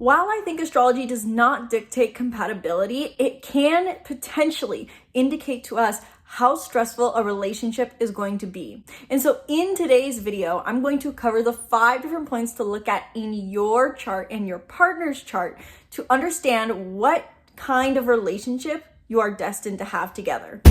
While I think astrology does not dictate compatibility, it can potentially indicate to us how stressful a relationship is going to be. And so in today's video, I'm going to cover the 5 different points to look at in your chart and your partner's chart to understand what kind of relationship you are destined to have together.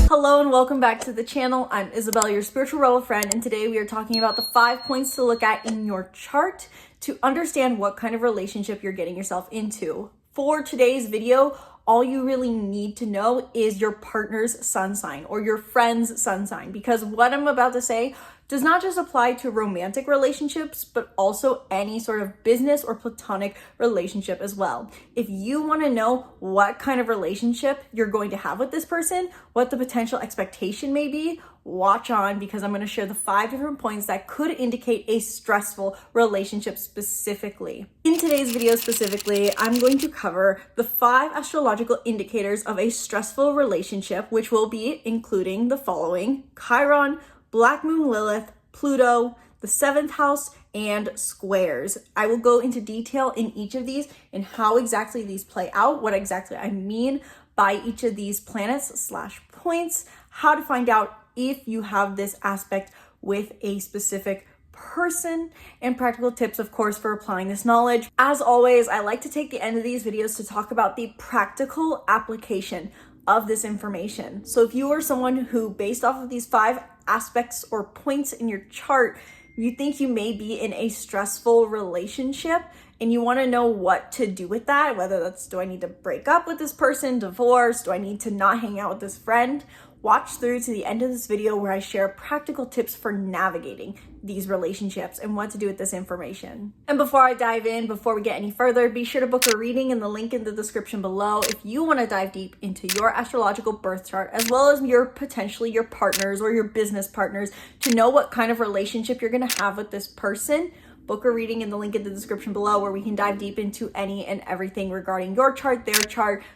Hello and welcome back to the channel. I'm Isabelle, your spiritual rebel friend, and today we are talking about the 5 points to look at in your chart to understand what kind of relationship you're getting yourself into. For today's video, all you really need to know is your partner's sun sign or your friend's sun sign, because what I'm about to say does not just apply to romantic relationships, but also any sort of business or platonic relationship as well. If you want to know what kind of relationship you're going to have with this person, what the potential expectation may be, watch on, because I'm going to share the 5 different points that could indicate a stressful relationship specifically. In today's video specifically, I'm going to cover the 5 astrological indicators of a stressful relationship, which will be including the following: Chiron, Black Moon Lilith, Pluto, the 7th house, and squares. I will go into detail in each of these and how exactly these play out, what exactly I mean by each of these planets / points, how to find out if you have this aspect with a specific person, and practical tips, of course, for applying this knowledge. As always, I like to take the end of these videos to talk about the practical application of this information. So if you are someone who, based off of these 5 aspects or points in your chart, you think you may be in a stressful relationship and you want to know what to do with that, whether that's, do I need to break up with this person, divorce, do I need to not hang out with this friend, watch through to the end of this video where I share practical tips for navigating these relationships and what to do with this information. And before I dive in, before we get any further, be sure to book a reading in the link in the description below if you want to dive deep into your astrological birth chart, as well as potentially your partners or your business partners, to know what kind of relationship you're going to have with this person. Book a reading in the link in the description below where we can dive deep into any and everything regarding your chart,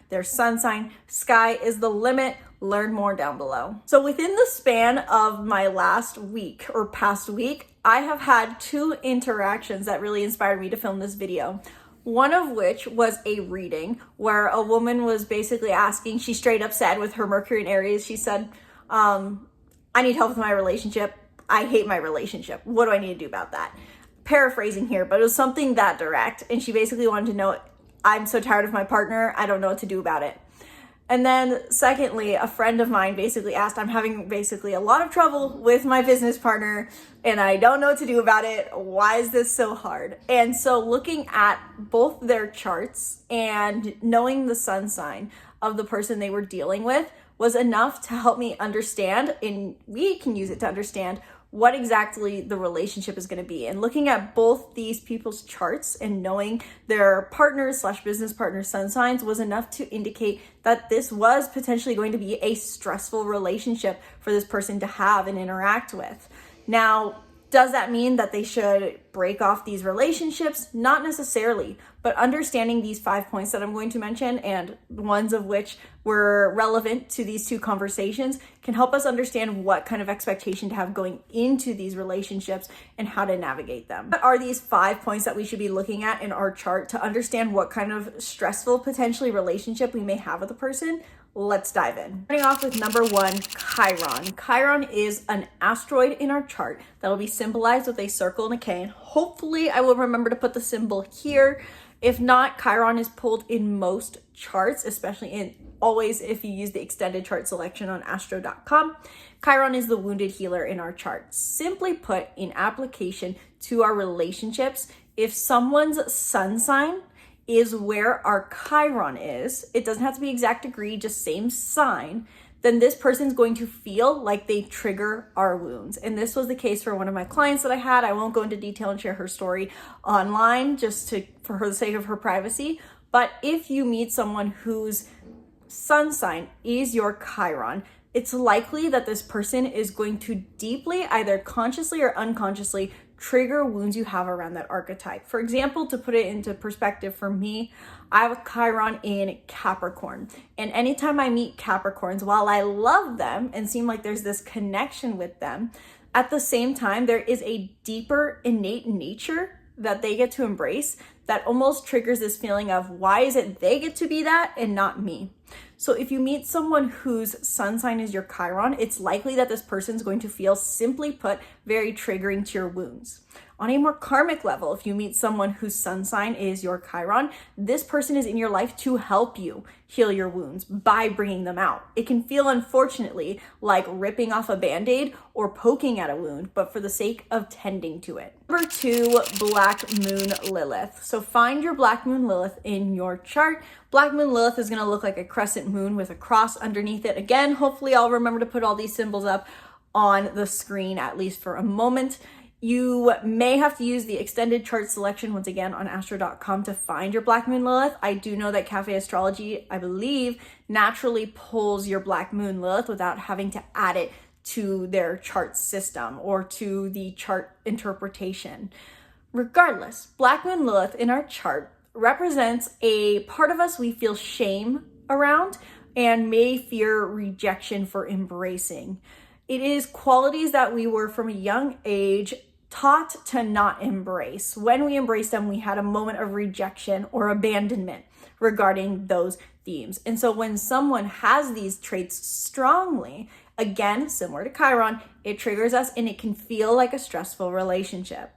their sun sign. Sky is the limit. Learn more down below. So within the span of my last week or past week, I have had 2 interactions that really inspired me to film this video. One of which was a reading where a woman was basically asking, she straight up said with her Mercury in Aries, she said, I need help with my relationship. I hate my relationship. What do I need to do about that? Paraphrasing here, but it was something that direct. And she basically wanted to know, I'm so tired of my partner. I don't know what to do about it. And then secondly, a friend of mine basically asked, I'm having basically a lot of trouble with my business partner and I don't know what to do about it. Why is this so hard? And so looking at both their charts and knowing the sun sign of the person they were dealing with was enough to help me understand, and we can use it to understand what exactly the relationship is going to be. And looking at both these people's charts and knowing their partners / business partners' sun signs was enough to indicate that this was potentially going to be a stressful relationship for this person to have and interact with. Now, does that mean that they should break off these relationships? Not necessarily, but understanding these 5 points that I'm going to mention, and ones of which were relevant to these 2 conversations, can help us understand what kind of expectation to have going into these relationships and how to navigate them. What are these 5 points that we should be looking at in our chart to understand what kind of stressful, potentially, relationship we may have with a person? Let's dive in. Starting off with number 1, Chiron. Chiron is an asteroid in our chart that will be symbolized with a circle and a K. And hopefully I will remember to put the symbol here. If not, Chiron is pulled in most charts, especially always if you use the extended chart selection on astro.com. Chiron is the wounded healer in our chart. Simply put, in application to our relationships, if someone's sun sign is where our Chiron is, it doesn't have to be exact degree, just same sign, then this person's going to feel like they trigger our wounds. And this was the case for one of my clients that I had. I won't go into detail and share her story online for the sake of her privacy. But if you meet someone whose sun sign is your Chiron, it's likely that this person is going to deeply, either consciously or unconsciously, trigger wounds you have around that archetype. For example, to put it into perspective for me, I have a Chiron in Capricorn. And anytime I meet Capricorns, while I love them and seem like there's this connection with them, At the same time, there is a deeper innate nature that they get to embrace that almost triggers this feeling of, why is it they get to be that and not me? So if you meet someone whose sun sign is your Chiron, it's likely that this person's going to feel, simply put, very triggering to your wounds. On a more karmic level, if you meet someone whose sun sign is your Chiron, this person is in your life to help you heal your wounds by bringing them out. It can feel, unfortunately, like ripping off a Band-Aid or poking at a wound, but for the sake of tending to it. Number 2, Black Moon Lilith. So find your Black Moon Lilith in your chart. Black Moon Lilith is going to look like a crescent moon with a cross underneath it. Again, hopefully I'll remember to put all these symbols up on the screen, at least for a moment. You may have to use the extended chart selection once again on astro.com to find your Black Moon Lilith. I do know that Cafe Astrology, I believe, naturally pulls your Black Moon Lilith without having to add it to their chart system or to the chart interpretation. Regardless, Black Moon Lilith in our chart represents a part of us we feel shame around and may fear rejection for embracing. It is qualities that we were from a young age taught to not embrace. When we embraced them, we had a moment of rejection or abandonment regarding those themes. And so when someone has these traits strongly, again, similar to Chiron, it triggers us and it can feel like a stressful relationship.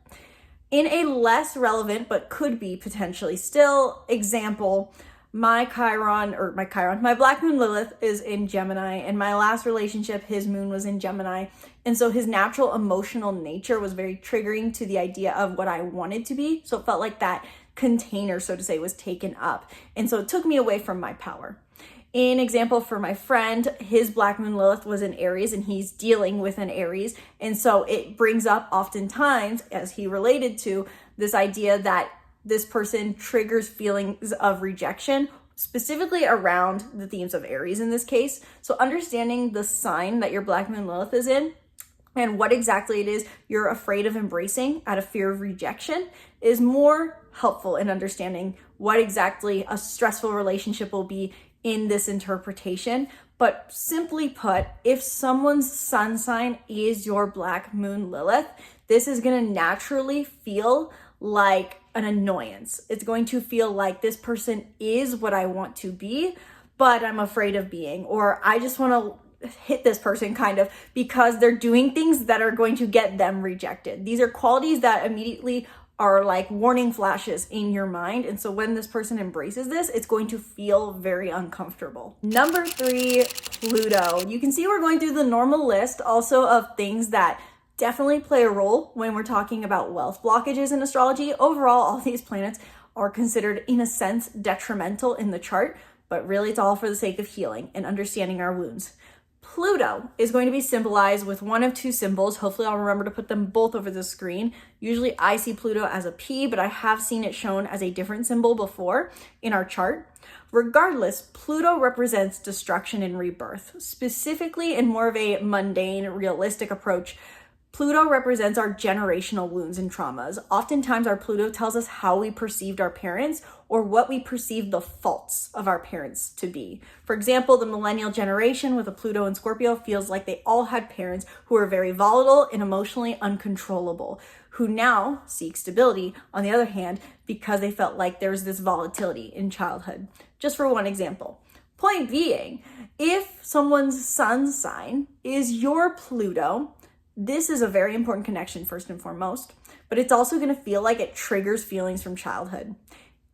In a less relevant, but could be potentially still example, my Black Moon Lilith is in Gemini, and my last relationship, his moon was in Gemini. And so his natural emotional nature was very triggering to the idea of what I wanted to be. So it felt like that container, so to say, was taken up. And so it took me away from my power. In example, for my friend, his Black Moon Lilith was in Aries and he's dealing with an Aries. And so it brings up oftentimes, as he related to, this idea that this person triggers feelings of rejection, specifically around the themes of Aries in this case. So understanding the sign that your Black Moon Lilith is in and what exactly it is you're afraid of embracing out of fear of rejection is more helpful in understanding what exactly a stressful relationship will be in this interpretation. But simply put, if someone's sun sign is your Black Moon Lilith, this is going to naturally feel like an annoyance. It's going to feel like this person is what I want to be, but I'm afraid of being, or I just want to hit this person kind of because they're doing things that are going to get them rejected. These are qualities that immediately are like warning flashes in your mind. And so when this person embraces this, it's going to feel very uncomfortable. Number 3, Pluto. You can see we're going through the normal list also of things that definitely play a role when we're talking about wealth blockages in astrology. Overall, all these planets are considered, in a sense, detrimental in the chart, but really it's all for the sake of healing and understanding our wounds. Pluto is going to be symbolized with one of 2 symbols. Hopefully I'll remember to put them both over the screen. Usually I see Pluto as a P, but I have seen it shown as a different symbol before in our chart. Regardless, Pluto represents destruction and rebirth. Specifically in more of a mundane, realistic approach, Pluto represents our generational wounds and traumas. Oftentimes our Pluto tells us how we perceived our parents or what we perceive the faults of our parents to be. For example, the millennial generation with a Pluto and Scorpio feels like they all had parents who were very volatile and emotionally uncontrollable, who now seek stability, on the other hand, because they felt like there's this volatility in childhood. Just for one example. Point being, if someone's sun sign is your Pluto, this is a very important connection first and foremost, but it's also going to feel like it triggers feelings from childhood.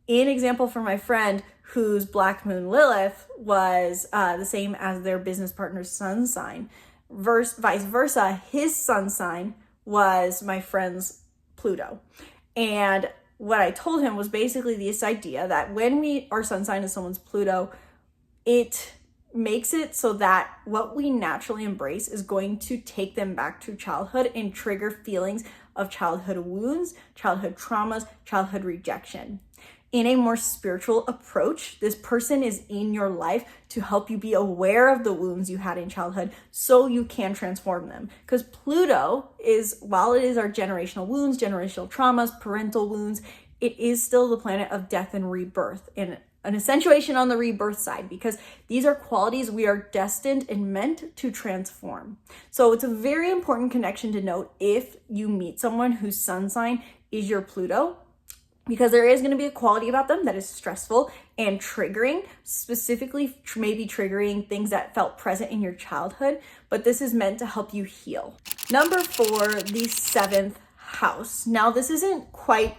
In example, for my friend whose Black Moon Lilith was the same as their business partner's sun sign, vice versa, his sun sign was my friend's Pluto. And what I told him was basically this idea that when our sun sign is someone's Pluto, it makes it so that what we naturally embrace is going to take them back to childhood and trigger feelings of childhood wounds, childhood traumas, childhood rejection. In a more spiritual approach, this person is in your life to help you be aware of the wounds you had in childhood so you can transform them. Because Pluto is, while it is our generational wounds, generational traumas, parental wounds, it is still the planet of death and rebirth. And an accentuation on the rebirth side, because these are qualities we are destined and meant to transform. So it's a very important connection to note if you meet someone whose sun sign is your Pluto, because there is going to be a quality about them that is stressful and triggering, specifically maybe triggering things that felt present in your childhood, but this is meant to help you heal. Number 4, the 7th house. Now, this isn't quite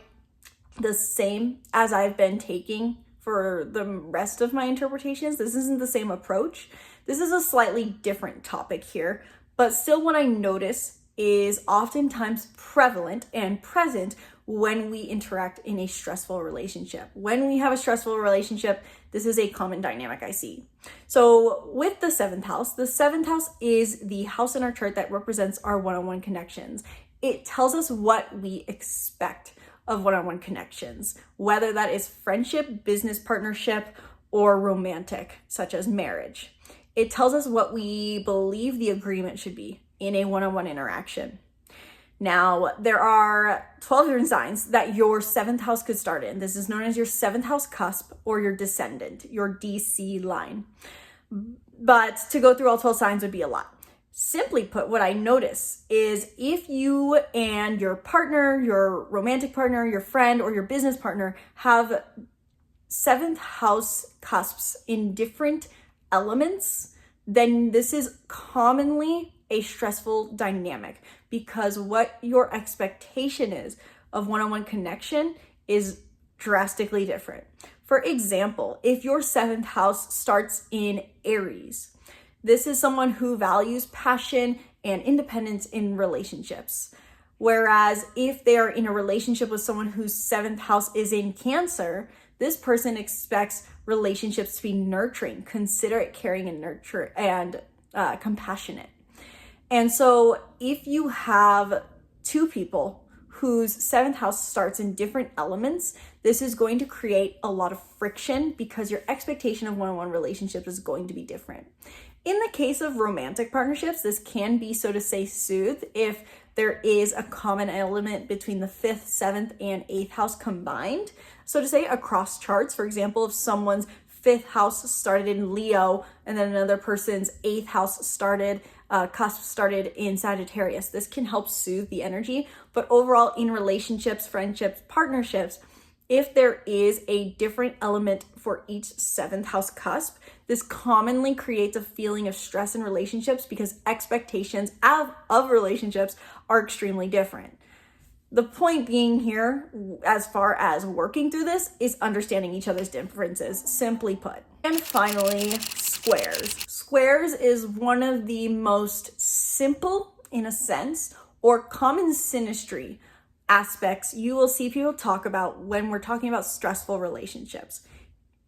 the same as I've been taking for the rest of my interpretations. This isn't the same approach. This is a slightly different topic here, but still what I notice is oftentimes prevalent and present when we interact in a stressful relationship. When we have a stressful relationship, this is a common dynamic I see. So with the 7th house is the house in our chart that represents our one-on-one connections. It tells us what we expect of one-on-one connections, whether that is friendship, business partnership, or romantic, such as marriage. It tells us what we believe the agreement should be in a one-on-one interaction. Now, there are 12 different signs that your 7th house could start in. This is known as your 7th house cusp or your descendant, your DC line. But to go through all 12 signs would be a lot. Simply put, what I notice is if you and your partner, your romantic partner, your friend, or your business partner have 7th house cusps in different elements, then this is commonly a stressful dynamic, because what your expectation is of one-on-one connection is drastically different. For example, if your 7th house starts in Aries, this is someone who values passion and independence in relationships. Whereas if they are in a relationship with someone whose 7th house is in Cancer, this person expects relationships to be nurturing, considerate, caring, and compassionate. And so if you have two people whose 7th house starts in different elements, this is going to create a lot of friction because your expectation of one-on-one relationships is going to be different. In the case of romantic partnerships, this can be, so to say, soothed if there is a common element between the 5th, 7th, and 8th house combined. So to say, across charts, for example, if someone's 5th house started in Leo and then another person's 8th house cusp started in Sagittarius, this can help soothe the energy. But overall, in relationships, friendships, partnerships, if there is a different element for each 7th house cusp, this commonly creates a feeling of stress in relationships because expectations of relationships are extremely different. The point being here, as far as working through this, is understanding each other's differences, simply put. And finally, squares. Squares is one of the most simple, in a sense, or common synastry aspects you will see people talk about when we're talking about stressful relationships.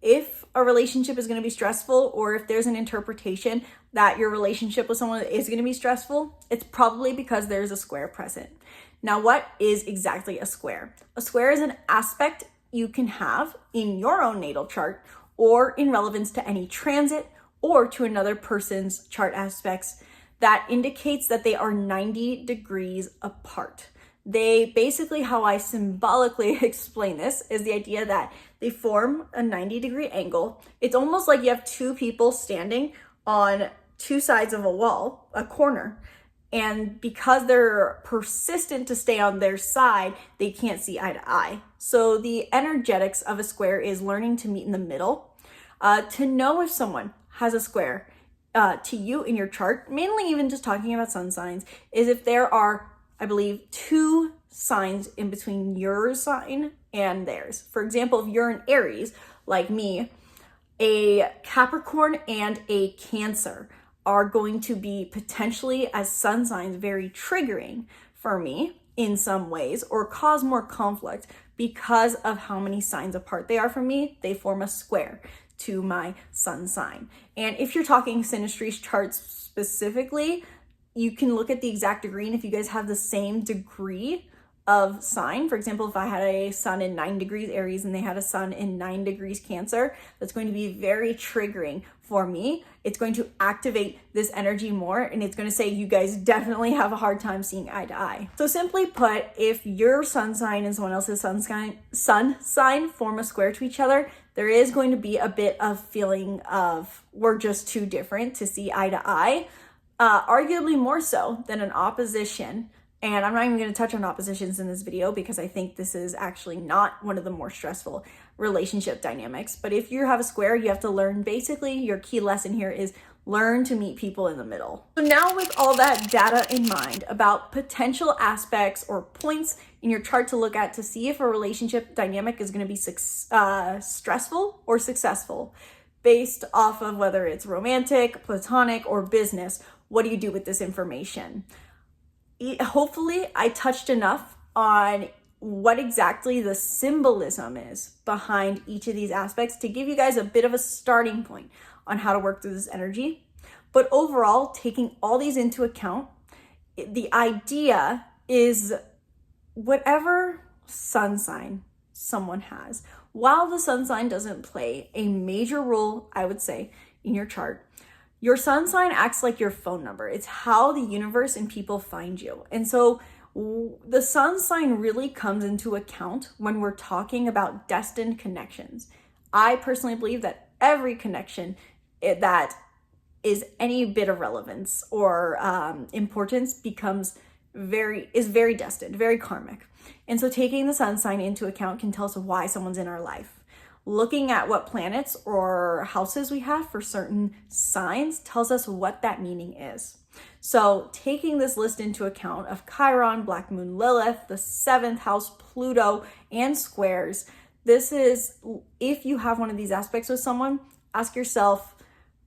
If a relationship is going to be stressful, or if there's an interpretation that your relationship with someone is going to be stressful, it's probably because there's a square present. Now, what is exactly a square? A square is an aspect you can have in your own natal chart or in relevance to any transit or to another person's chart aspects that indicates that they are 90 degrees apart. They basically, how I symbolically explain this is the idea that they form a 90-degree angle. It's almost like you have two people standing on two sides of a wall, a corner, and because they're persistent to stay on their side, they can't see eye to eye. So the energetics of a square is learning to meet in the middle. To know if someone has a square to you in your chart, mainly even just talking about sun signs, is if there are, I believe, 2 signs in between your sign and theirs. For example, if you're an Aries, like me, a Capricorn and a Cancer are going to be potentially, as sun signs, very triggering for me in some ways, or cause more conflict because of how many signs apart they are from me. They form a square to my sun sign. And if you're talking synastry charts specifically, you can look at the exact degree, and if you guys have the same degree of sign. For example, if I had a sun in 9 degrees Aries and they had a sun in 9 degrees Cancer, that's going to be very triggering for me. It's going to activate this energy more, and it's going to say you guys definitely have a hard time seeing eye to eye. So simply put, if your sun sign and someone else's sun sign form a square to each other, there is going to be a bit of feeling of we're just too different to see eye to eye, arguably more so than an opposition. And I'm not even going to touch on oppositions in this video because I think this is actually not one of the more stressful relationship dynamics. But if you have a square, you have to learn, basically your key lesson here is learn to meet people in the middle. So now with all that data in mind about potential aspects or points in your chart to look at to see if a relationship dynamic is going to be stressful or successful based off of whether it's romantic, platonic, or business, what do you do with this information? Hopefully I touched enough on what exactly the symbolism is behind each of these aspects to give you guys a bit of a starting point on how to work through this energy. But overall, taking all these into account, the idea is whatever sun sign someone has, while the sun sign doesn't play a major role, I would say, in your chart, your sun sign acts like your phone number. It's how the universe and people find you. And so the sun sign really comes into account when we're talking about destined connections. I personally believe that every connection that is any bit of relevance or importance is very destined, very karmic. And so taking the sun sign into account can tell us why someone's in our life. Looking at what planets or houses we have for certain signs tells us what that meaning is. So taking this list into account of Chiron, Black Moon Lilith, the 7th house, Pluto, and squares, this is, if you have one of these aspects with someone, ask yourself,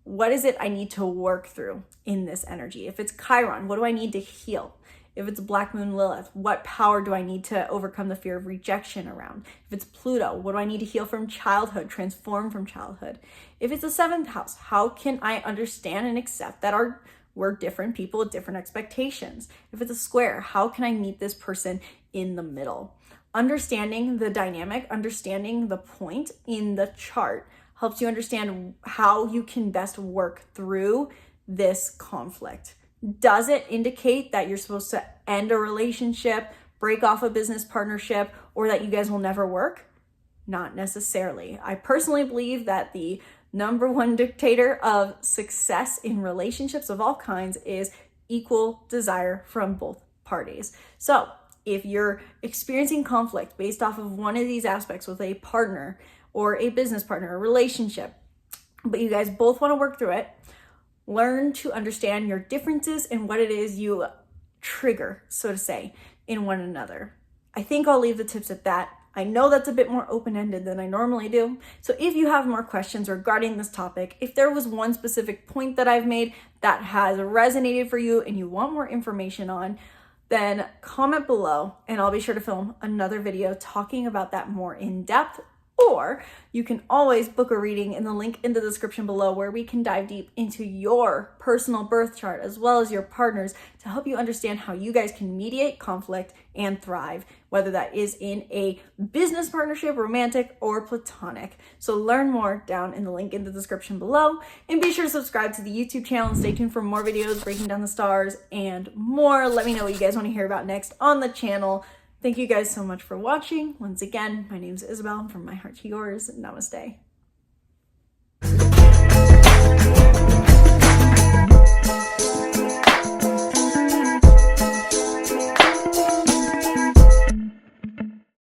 what is it I need to work through in this energy? If it's Chiron, what do I need to heal? If it's Black Moon Lilith, what power do I need to overcome the fear of rejection around? If it's Pluto, what do I need to heal from childhood, transform from childhood? If it's the 7th house, how can I understand and accept that we're different people with different expectations? If it's a square, how can I meet this person in the middle? Understanding the dynamic, understanding the point in the chart helps you understand how you can best work through this conflict. Does it indicate that you're supposed to end a relationship, break off a business partnership, or that you guys will never work? Not necessarily. I personally believe that the number one dictator of success in relationships of all kinds is equal desire from both parties. So if you're experiencing conflict based off of one of these aspects with a partner or a business partner, a relationship, but you guys both want to work through it, learn to understand your differences and what it is you trigger, so to say, in one another. I think I'll leave the tips at that. I know that's a bit more open-ended than I normally do. So if you have more questions regarding this topic, if there was one specific point that I've made that has resonated for you and you want more information on, then comment below and I'll be sure to film another video talking about that more in depth. Or you can always book a reading in the link in the description below where we can dive deep into your personal birth chart as well as your partner's to help you understand how you guys can mediate conflict and thrive, whether that is in a business partnership, romantic, or platonic. So learn more down in the link in the description below, and be sure to subscribe to the YouTube channel and stay tuned for more videos breaking down the stars and more. Let me know what you guys want to hear about next on the channel. Thank you guys so much for watching. Once again, my name is Isabelle. From my heart to yours. Namaste.